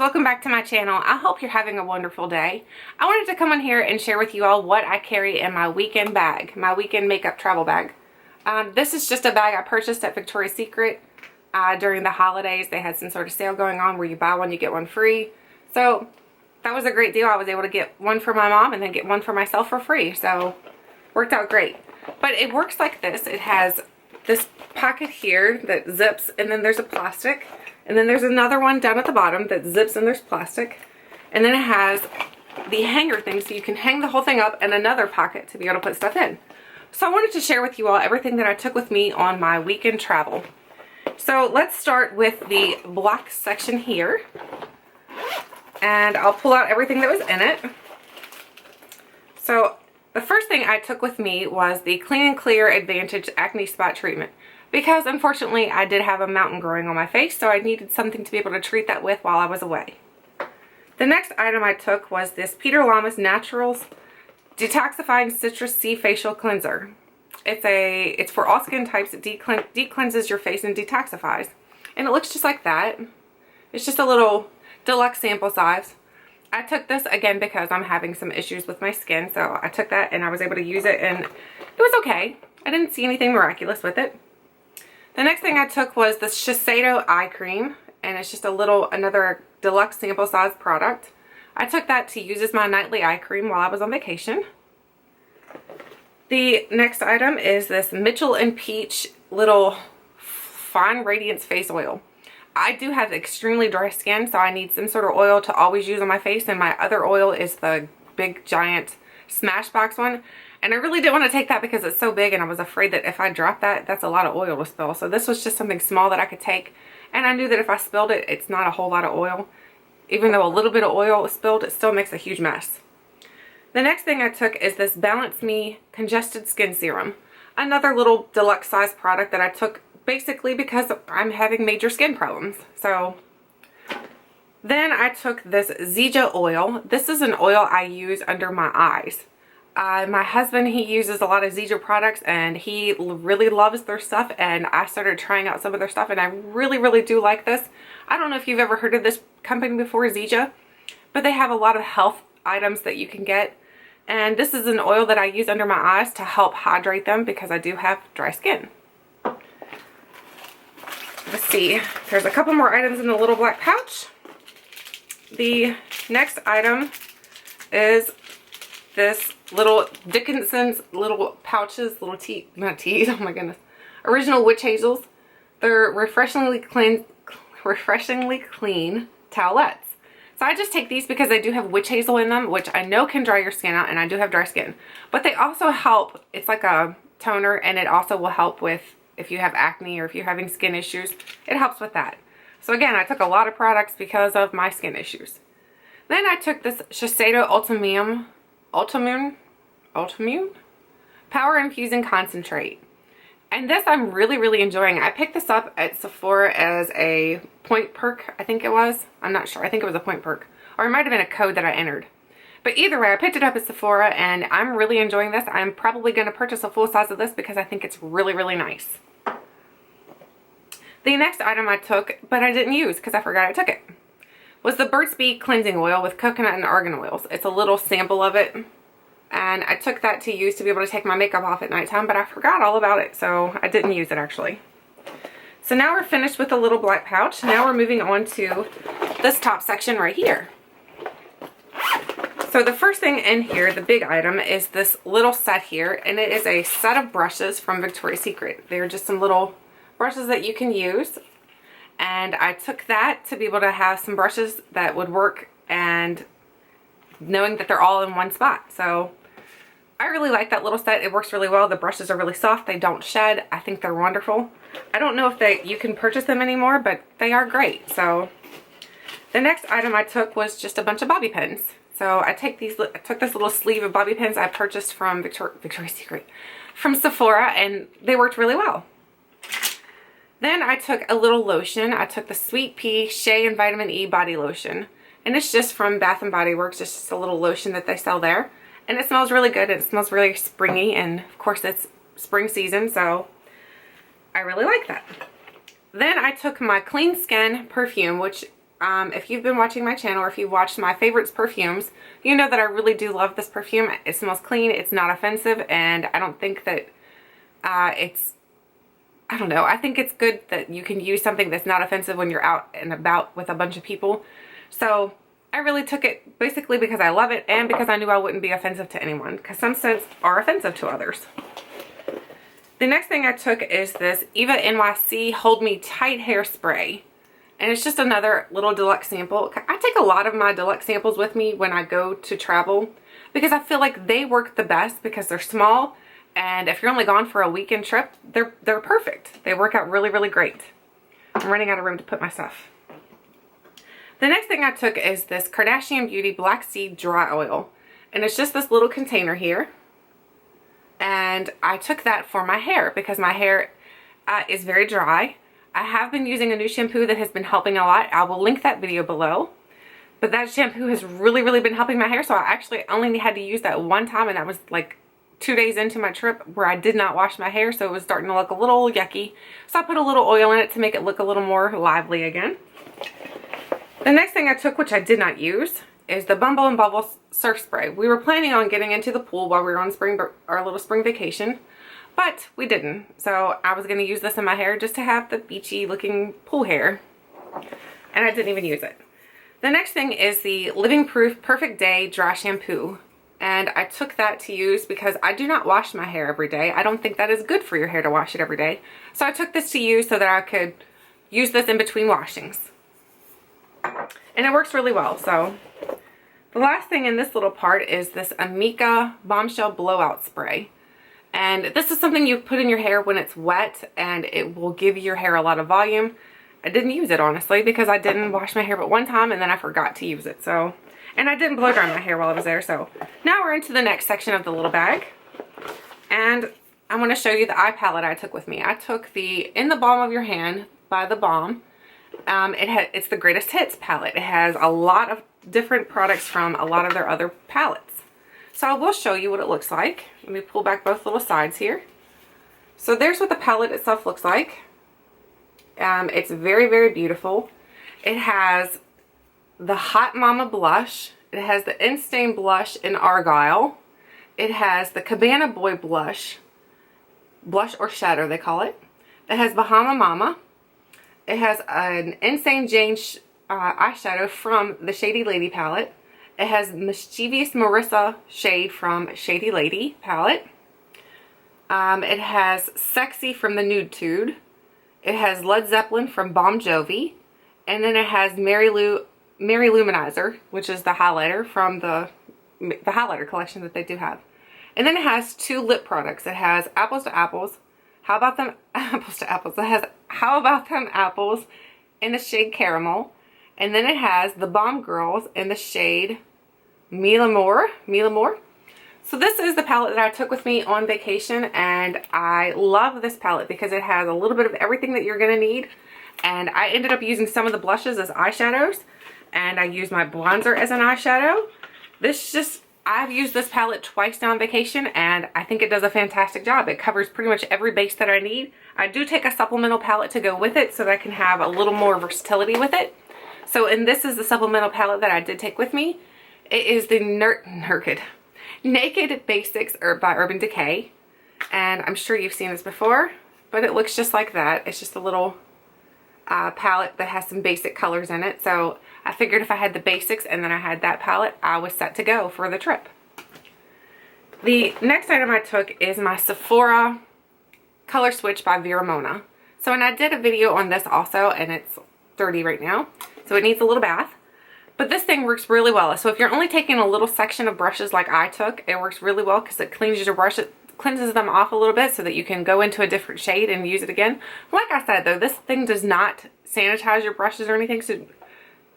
welcome back to my channel. I hope you're having a wonderful day. I wanted to come on here and share with you all what I carry in my weekend bag, my weekend makeup travel bag. This is just a bag I purchased at Victoria's Secret during the holidays. They had some sort of sale going on where you buy one, you get one free. So that was a great deal. I was able to get one for my mom and then get one for myself for free. So worked out great. But it works like this. It has this pocket here that zips, and then there's a plastic. And then there's another one down at the bottom that zips and there's plastic. And then it has the hanger thing so you can hang the whole thing up, and another pocket to be able to put stuff in. So I wanted to share with you all everything that I took with me on my weekend travel. So let's start with the black section here. And I'll pull out everything that was in it. So the first thing I took with me was the Clean and Clear Advantage Acne Spot Treatment. Because unfortunately I did have a mountain growing on my face, so I needed something to be able to treat that with while I was away. The next item I took was this Peter Lamas Naturals Detoxifying Citrus Sea Facial Cleanser. It's for all skin types. It deep cleanses your face and detoxifies. And it looks just like that. It's just a little deluxe sample size. I took this again because I'm having some issues with my skin, so I took that and I was able to use it and it was okay. I didn't see anything miraculous with it. The next thing I took was the Shiseido eye cream, and it's just another deluxe sample size product. I took that to use as my nightly eye cream while I was on vacation. The next item is this Mitchell and Peach little fine radiance face oil. I do have extremely dry skin, so I need some sort of oil to always use on my face, and my other oil is the big giant Smashbox one. And I really didn't want to take that because it's so big, and I was afraid that if I dropped that, that's a lot of oil to spill. So this was just something small that I could take, and I knew that if I spilled it, it's not a whole lot of oil. Even though a little bit of oil is spilled, it still makes a huge mess. The next thing I took is this Balance Me Congested Skin Serum. Another little deluxe size product that I took basically because I'm having major skin problems. So then I took this Zija oil. This is an oil I use under my eyes. My husband, he uses a lot of Zija products and he really loves their stuff, and I started trying out some of their stuff and I really do like this. I don't know if you've ever heard of this company before, Zija, but they have a lot of health items that you can get, and this is an oil that I use under my eyes to help hydrate them because I do have dry skin. Let's see, there's a couple more items in the little black pouch. The next item is this little Dickinson's little pouches, little not teas, oh my goodness, original witch hazels. They're refreshingly clean towelettes. So I just take these because they do have witch hazel in them, which I know can dry your skin out, and I do have dry skin. But they also help, it's like a toner, and it also will help with if you have acne or if you're having skin issues, it helps with that. So again, I took a lot of products because of my skin issues. Then I took this Shiseido Ultimune Power Infusing Concentrate. And this I'm really enjoying. I picked this up at Sephora as a point perk, I think it was. I'm not sure. I think it was a point perk. Or it might have been a code that I entered. But either way, I picked it up at Sephora and I'm really enjoying this. I'm probably going to purchase a full size of this because I think it's really nice. The next item I took, but I didn't use because I forgot I took it, was the Burt's Bees Cleansing Oil with coconut and argan oils. It's a little sample of it. And I took that to use to be able to take my makeup off at nighttime, but I forgot all about it, so I didn't use it actually. So now we're finished with the little black pouch. Now we're moving on to this top section right here. So the first thing in here, the big item, is this little set here, and it is a set of brushes from Victoria's Secret. They're just some little brushes that you can use, and I took that to be able to have some brushes that would work, and knowing that they're all in one spot. So I really like that little set. It works really well. The brushes are really soft. They don't shed. I think they're wonderful. I don't know if you can purchase them anymore, but they are great. So the next item I took was just a bunch of bobby pins. So I took this little sleeve of bobby pins I purchased from Victoria's Secret, from Sephora, and they worked really well. Then I took a little lotion. I took the Sweet Pea Shea and Vitamin E Body Lotion. And it's just from Bath & Body Works. It's just a little lotion that they sell there. And it smells really good. It smells really springy. And of course it's spring season, so I really like that. Then I took my Clean Skin perfume, which if you've been watching my channel or if you've watched my favorites perfumes, you know that I really do love this perfume. It smells clean, it's not offensive, and I don't think that I don't know, I think it's good that you can use something that's not offensive when you're out and about with a bunch of people. So I really took it basically because I love it and because I knew I wouldn't be offensive to anyone, because some scents are offensive to others. The next thing I took is this Eva NYC Hold Me Tight Hairspray. And it's just another little deluxe sample. I take a lot of my deluxe samples with me when I go to travel because I feel like they work the best because they're small. And if you're only gone for a weekend trip, they're perfect. They work out really, really great. I'm running out of room to put my stuff. The next thing I took is this Kardashian Beauty Black Seed Dry Oil. And it's just this little container here. And I took that for my hair because my hair is very dry. I have been using a new shampoo that has been helping a lot. I will link that video below. But that shampoo has really, really been helping my hair. So I actually only had to use that one time, and that was like 2 days into my trip where I did not wash my hair. So it was starting to look a little yucky. So I put a little oil in it to make it look a little more lively again. The next thing I took, which I did not use, is the Bumble and Bubble Surf Spray. We were planning on getting into the pool while we were on our little spring vacation, but we didn't. So I was going to use this in my hair just to have the beachy looking pool hair, and I didn't even use it. The next thing is the Living Proof Perfect Day Dry Shampoo, and I took that to use because I do not wash my hair every day. I don't think that is good for your hair to wash it every day. So I took this to use so that I could use this in between washings. And it works really well. So the last thing in this little part is this Amika Bombshell Blowout Spray. And this is something you put in your hair when it's wet and it will give your hair a lot of volume. I didn't use it honestly because I didn't wash my hair but one time and then I forgot to use it. So, and I didn't blow dry my hair while I was there. So now we're into the next section of the little bag. And I want to show you the eye palette I took with me. I took the In the Balm of Your Hand by The Balm. It's the Greatest Hits palette. It has a lot of different products from a lot of their other palettes. So I will show you what it looks like. Let me pull back both little sides here. So there's what the palette itself looks like. It's very, very beautiful. It has the Hot Mama blush. It has the Instain blush in Argyle. It has the Cabana Boy blush or shadow they call it. It has Bahama Mama. It has an Insane Jane eyeshadow from the Shady Lady palette. It has Mischievous Marissa shade from Shady Lady palette. It has Sexy from the Nude Tude. It has Led Zeppelin from Bon Jovi. And then it has Mary Luminizer, which is the highlighter from the highlighter collection that they do have. And then it has 2 lip products. It has Apples to Apples. How about them apples to apples? It has How About Them Apples in the shade Caramel. And then it has the Bomb Girls in the shade Mila Moore. So this is the palette that I took with me on vacation, and I love this palette because it has a little bit of everything that you're going to need. And I ended up using some of the blushes as eyeshadows, and I used my bronzer as an eyeshadow. I've used this palette twice now on vacation, and I think it does a fantastic job. It covers pretty much every base that I need. I do take a supplemental palette to go with it so that I can have a little more versatility with it. So, and this is the supplemental palette that I did take with me. It is the Naked Basics by Urban Decay. And I'm sure you've seen this before, but it looks just like that. It's just a little palette that has some basic colors in it. So I figured if I had the basics and then I had that palette, I was set to go for the trip. The next item I took is my Sephora Color Switch by Vera Mona. So, and I did a video on this also, and it's dirty right now, so it needs a little bath. But this thing works really well. So if you're only taking a little section of brushes like I took, it works really well because it cleans your brushes, cleanses them off a little bit so that you can go into a different shade and use it again. Like I said though, this thing does not sanitize your brushes or anything. So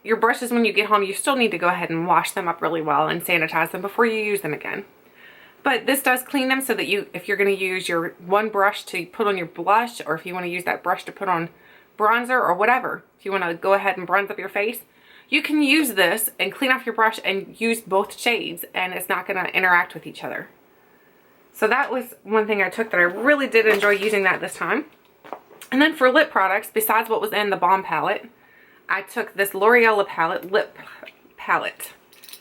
your brushes, when you get home, you still need to go ahead and wash them up really well and sanitize them before you use them again. But this does clean them so that if you're going to use your one brush to put on your blush, or if you want to use that brush to put on bronzer or whatever, if you want to go ahead and bronze up your face, you can use this and clean off your brush and use both shades, and it's not going to interact with each other. So that was one thing I took that I really did enjoy using that this time. And then for lip products, besides what was in the Balm palette, I took this L'Oreal lip palette,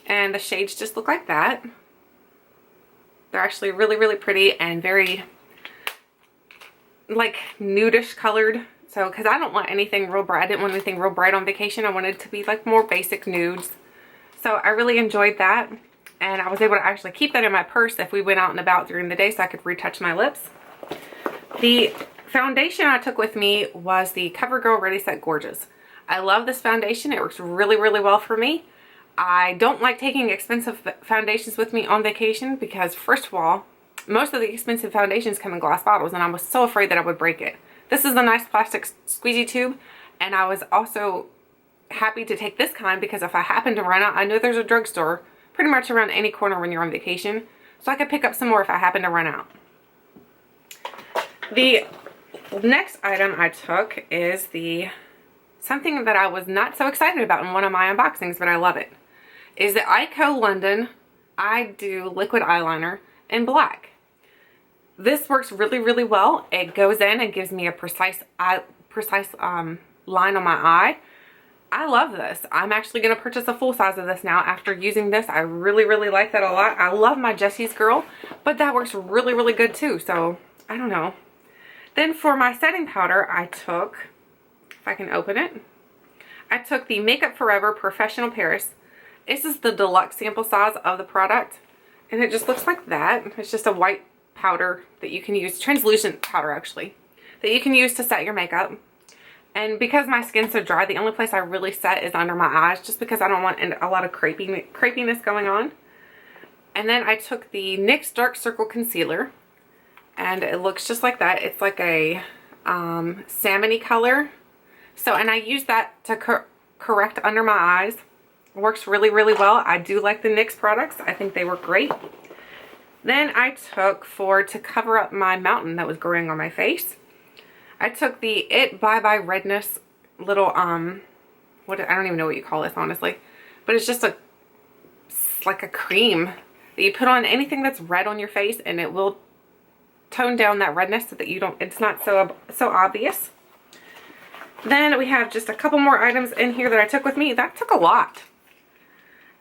and the shades just look like that. They're actually really, really pretty and very like nudish colored. So, because I don't want anything real bright. I didn't want anything real bright on vacation. I wanted it to be like more basic nudes. So I really enjoyed that. And I was able to actually keep that in my purse if we went out and about during the day so I could retouch my lips. The foundation I took with me was the CoverGirl Ready Set Gorgeous. I love this foundation. It works really, really well for me. I don't like taking expensive foundations with me on vacation because, first of all, most of the expensive foundations come in glass bottles and I was so afraid that I would break it. This is a nice plastic squeezy tube, and I was also happy to take this kind because if I happen to run out, I know there's a drugstore pretty much around any corner when you're on vacation, so I could pick up some more if I happen to run out. The next item I took is something that I was not so excited about in one of my unboxings, but I love it. Is the Ico London I Do Liquid Eyeliner in black. This works really, really well. It goes in and gives me a precise line on my eye. I love this. I'm actually going to purchase a full size of this now after using this. I really, really like that a lot. I love my Jessie's Girl, but that works really, really good too. So, I don't know. Then for my setting powder, I took, if I can open it, I took the Makeup Forever Professional Paris. This is the deluxe sample size of the product, and it just looks like that. It's just a white powder that you can use, translucent powder actually, that you can use to set your makeup. And because my skin's so dry, the only place I really set is under my eyes, just because I don't want a lot of crepiness going on. And then I took the NYX Dark Circle Concealer, and it looks just like that. It's like a salmon-y color. So, and I use that to correct under my eyes. It works really, really well. I do like the NYX products. I think they work great. Then I took, to cover up my mountain that was growing on my face, I took the It Bye Bye Redness little, I don't even know what you call this, honestly. But it's just like a cream that you put on anything that's red on your face, and it will tone down that redness so that it's not so obvious. Then we have just a couple more items in here that I took with me. That took a lot.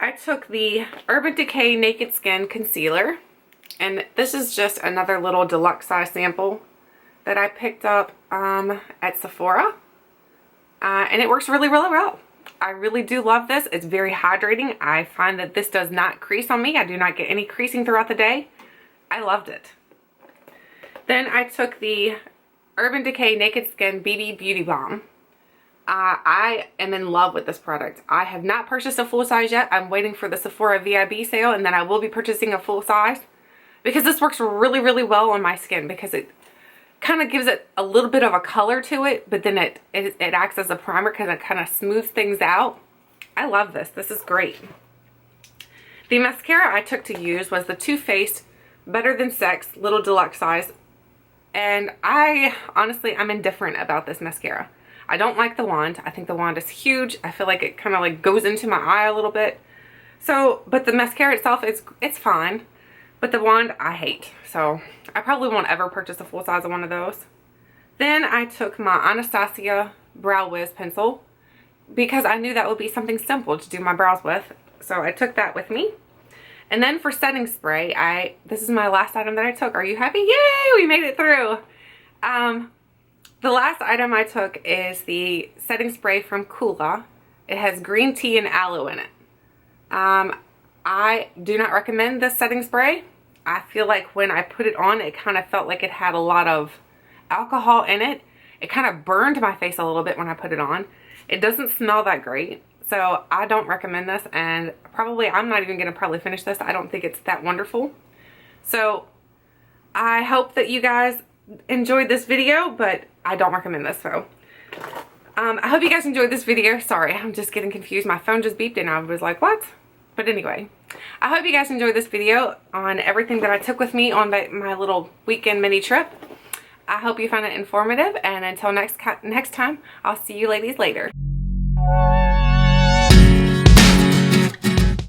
I took the Urban Decay Naked Skin Concealer. And this is just another little deluxe size sample that I picked up at Sephora. And it works really, really well. I really do love this. It's very hydrating. I find that this does not crease on me. I do not get any creasing throughout the day. I loved it. Then I took the Urban Decay Naked Skin BB Beauty Balm. I am in love with this product. I have not purchased a full size yet. I'm waiting for the Sephora VIB sale, and then I will be purchasing a full size. Because this works really, really well on my skin, because it kind of gives it a little bit of a color to it, but then it acts as a primer because it kind of smooths things out. I love this. This is great. The mascara I took to use was the Too Faced Better Than Sex Little Deluxe Size. And honestly, I'm indifferent about this mascara. I don't like the wand. I think the wand is huge. I feel like it kind of like goes into my eye a little bit. So, but the mascara itself, it's fine. But the wand, I hate. So, I probably won't ever purchase a full size of one of those. Then I took my Anastasia Brow Wiz pencil because I knew that would be something simple to do my brows with. So, I took that with me. And then for setting spray, this is my last item that I took. Are you happy? Yay! We made it through. The last item I took is the setting spray from Kula. It has green tea and aloe in it. I do not recommend this setting spray. I feel like when I put it on, it kind of felt like it had a lot of alcohol in it. It kind of burned my face a little bit when I put it on. It doesn't smell that great. So I don't recommend this, and I'm not even going to probably finish this. I don't think it's that wonderful. So I hope that you guys enjoyed this video, but I don't recommend this. So I hope you guys enjoyed this video. Sorry, I'm just getting confused. My phone just beeped and I was like, what? But anyway, I hope you guys enjoyed this video on everything that I took with me on my little weekend mini trip. I hope you found it informative, and until next time, I'll see you ladies later.